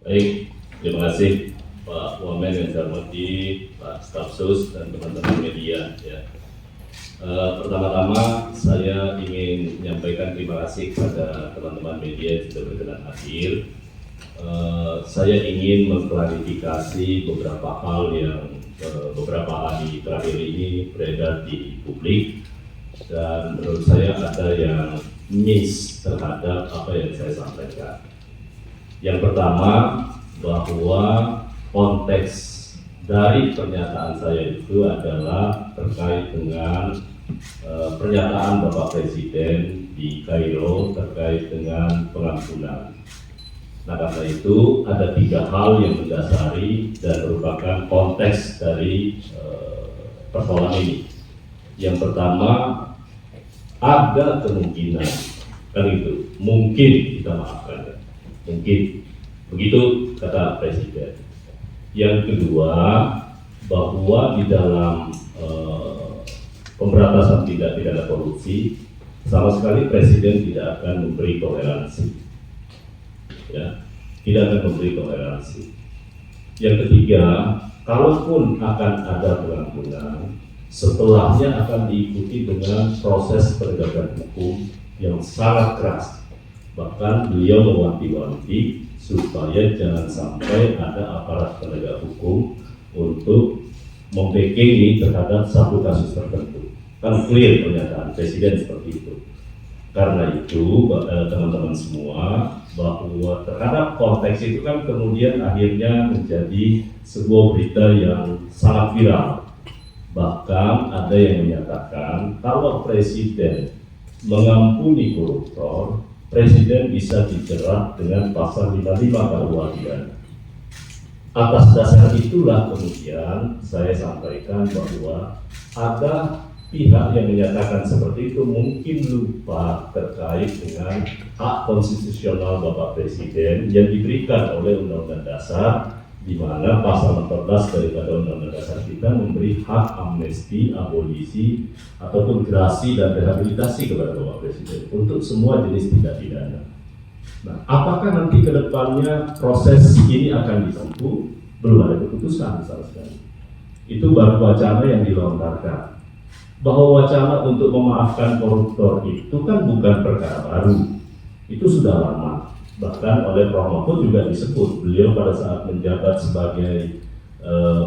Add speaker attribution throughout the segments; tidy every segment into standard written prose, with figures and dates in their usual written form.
Speaker 1: Baik, terima kasih Pak Wamen yang saya hormati, Pak Stafsus dan teman-teman media. Ya. Pertama-tama saya ingin menyampaikan terima kasih kepada teman-teman media yang sudah berkenan hadir. Saya ingin mengklarifikasi beberapa hal yang beberapa hari terakhir ini beredar di publik, dan menurut saya ada yang miss terhadap apa yang saya sampaikan. Yang pertama, bahwa konteks dari pernyataan saya itu adalah terkait dengan pernyataan Bapak Presiden di Kairo terkait dengan pengampunan. Nah, karena itu ada 3 hal yang mendasari dan merupakan konteks dari persoalan ini. Yang pertama, ada kemungkinan, kan itu, mungkin kita maafkan, mungkin begitu kata Presiden. Yang kedua, bahwa di dalam pemberantasan tindak pidana korupsi sama sekali Presiden tidak akan memberi toleransi. Ya, tidak akan memberi toleransi. Yang ketiga, kalaupun akan ada pengampunan, setelahnya akan diikuti dengan proses penegakan hukum yang sangat keras. Bahkan beliau mewanti-wanti supaya jangan sampai ada aparat penegak hukum untuk membackingi terhadap satu kasus tertentu. Kan clear pernyataan Presiden seperti itu. Karena itu teman-teman semua, bahwa terhadap konteks itu kan kemudian akhirnya menjadi sebuah berita yang sangat viral. Bahkan ada yang menyatakan kalau Presiden mengampuni koruptor, Presiden bisa dijerat dengan pasal 55 KUH pidana. Atas dasar itulah kemudian saya sampaikan bahwa ada pihak yang menyatakan seperti itu mungkin lupa terkait dengan hak konstitusional Bapak Presiden yang diberikan oleh Undang-Undang Dasar, di mana pasal 14 daripada Undang-Undang Dasar kita memberi hak amnesti, abolisi, ataupun gerasi dan rehabilitasi kepada Bapak Presiden untuk semua jenis tindak pidana. Nah, apakah nanti ke depannya proses ini akan ditempuh? Belum ada keputusan sama sekali. Itu baru wacana yang dilontarkan. Bahwa wacana untuk memaafkan koruptor itu kan bukan perkara baru, itu sudah lama. Bahkan oleh Prof. Mahfud juga disebut, beliau pada saat menjabat sebagai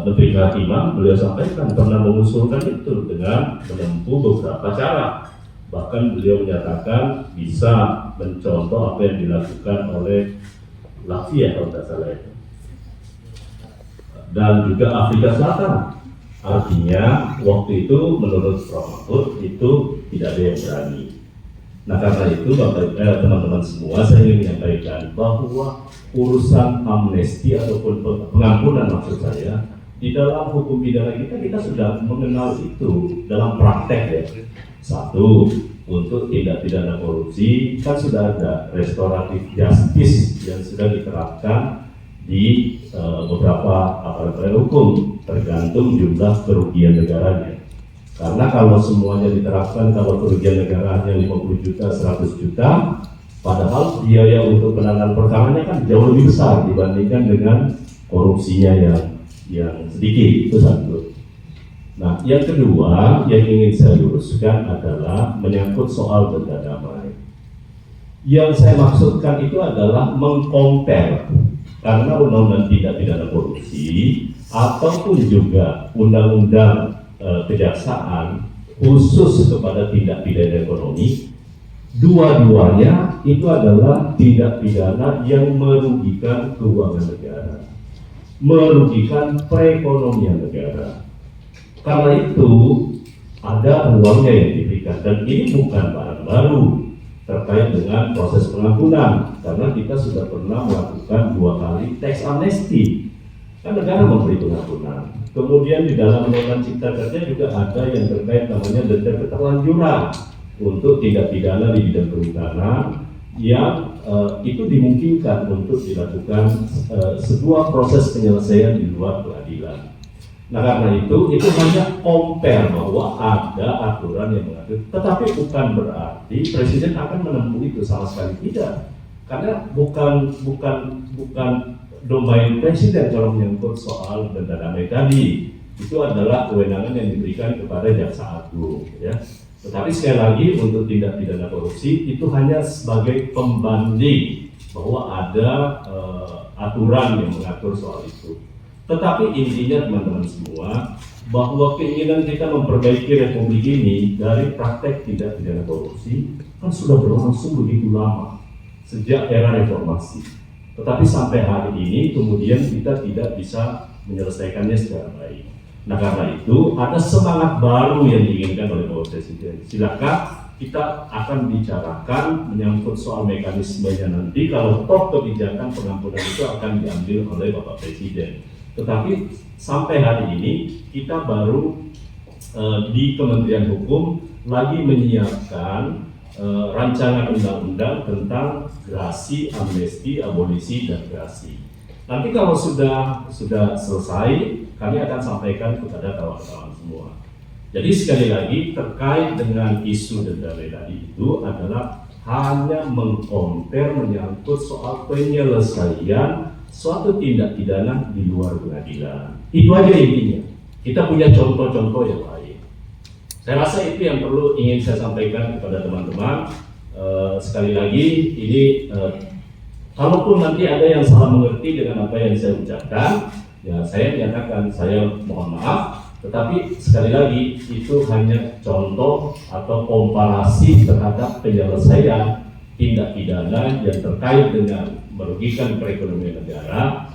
Speaker 1: Menteri Kehakiman, beliau sampaikan pernah mengusulkan itu dengan menempuh beberapa cara. Bahkan beliau menyatakan bisa mencontoh apa yang dilakukan oleh Latvia kalau tidak salah itu, dan juga Afrika Selatan. Artinya waktu itu menurut Prof. Mahfud itu tidak ada yang berani. Nah, karena itu teman-teman semua, saya ingin menyampaikan bahwa urusan amnesti ataupun pengampunan maksud saya di dalam hukum pidana kita sudah mengenal itu dalam praktek ya. Satu, untuk tindak pidana korupsi kan sudah ada restoratif justice yang sudah diterapkan di beberapa aparat hukum tergantung jumlah kerugian negaranya. Karena kalau semuanya diterapkan, kalau kerugian negara hanya 50 juta, 100 juta, padahal biaya untuk penanganan perkaranya kan jauh lebih besar dibandingkan dengan korupsinya yang sedikit. Itu satu. Nah, yang kedua yang ingin saya luruskan adalah menyangkut soal benda damai. Yang saya maksudkan itu adalah mengkompar, karena undang-undang tindak pidana korupsi ataupun juga undang-undang kejaksaan khusus kepada tindak pidana ekonomi, dua-duanya itu adalah tindak pidana yang merugikan keuangan negara, merugikan perekonomian negara. Karena itu ada ruangnya yang diberikan, dan ini bukan barang baru terkait dengan proses pengampunan, karena kita sudah pernah melakukan 2 kali tax amnesty, kan negara memberi pengampunan. Kemudian di dalam Undang-Undang Cipta Kerja juga ada yang terkait namanya denda keterlanjuran untuk tindak pidana di bidang kehutanan yang itu dimungkinkan untuk dilakukan sebuah proses penyelesaian di luar pengadilan. Nah, karena itu hanya compare bahwa ada aturan yang mengatur, tetapi bukan berarti Presiden akan menempuh itu, sama sekali tidak. Karena bukan domain presiden kalau menyangkut soal denda damai tadi. Itu adalah kewenangan yang diberikan kepada Jaksa Agung, ya. Tetapi sekali lagi untuk tindak pidana korupsi itu hanya sebagai pembanding bahwa ada aturan yang mengatur soal itu. Tetapi intinya teman-teman semua, bahwa keinginan kita memperbaiki Republik ini dari praktek tindak pidana korupsi kan sudah berlangsung begitu lama sejak era reformasi. Tetapi sampai hari ini kemudian kita tidak bisa menyelesaikannya secara baik. Nah, karena itu ada semangat baru yang diinginkan oleh Bapak Presiden. Silakan kita akan bicarakan menyangkut soal mekanismenya nanti kalau toh kebijakan pengampunan itu akan diambil oleh Bapak Presiden. Tetapi sampai hari ini kita baru di Kementerian Hukum lagi menyiapkan rancangan undang-undang tentang grasi, amnesti, abolisi, dan grasi. Nanti kalau sudah selesai, kami akan sampaikan kepada kawan-kawan semua. Jadi sekali lagi terkait dengan isu denda tadi itu adalah hanya mengkonter menyangkut soal penyelesaian suatu tindak pidana di luar pengadilan. Itu aja intinya. Kita punya contoh-contoh yang lain. Saya rasa itu yang perlu ingin saya sampaikan kepada teman-teman. Sekali lagi ini kalaupun nanti ada yang salah mengerti dengan apa yang saya ucapkan, ya saya menyatakan saya mohon maaf. Tetapi sekali lagi itu hanya contoh atau komparasi terhadap penyelesaian tindak pidana yang terkait dengan merugikan perekonomian negara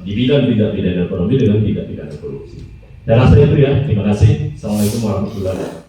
Speaker 1: di bidang tindak pidana ekonomi dengan tindak pidana korupsi. Dan rasa itu ya. Terima kasih. Assalamualaikum warahmatullahi wabarakatuh.